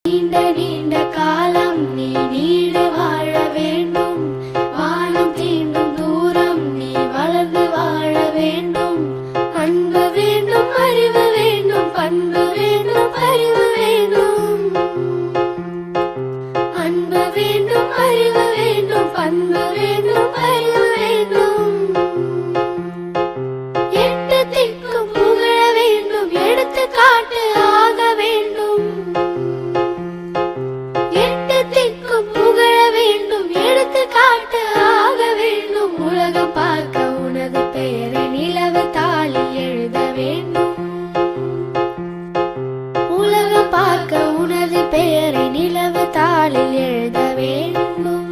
நீண்ட நீண்ட காலம் நீ நீடு வாழ வேண்டும். வானம் தீண்டும் தூரம் நீ வளர்ந்து வாழ வேண்டும். அன்பு வேண்டும், அறிவு வேண்டும், பண்பு வேண்டும், அறிவு வேண்டும். அன்பு வேண்டும், அறிவு வேண்டும், பண்பு வேண்டும், அறிவு வேண்டும். எட்டு திக்கும் புகழ வேண்டும், எடுத்துக்காட்டு ஆக வேண்டும். எட்டு திக்கும் புகழ வேண்டும், எடுத்துக்காட்டு ஆக வேண்டும். உலகம் பார்க்க உனது பெயரை நிலவு தாளில் எழுத வேண்டும். உலகம் பார்க்க உனது பெயரை நிலவு தாளில் எழுத வேண்டும்.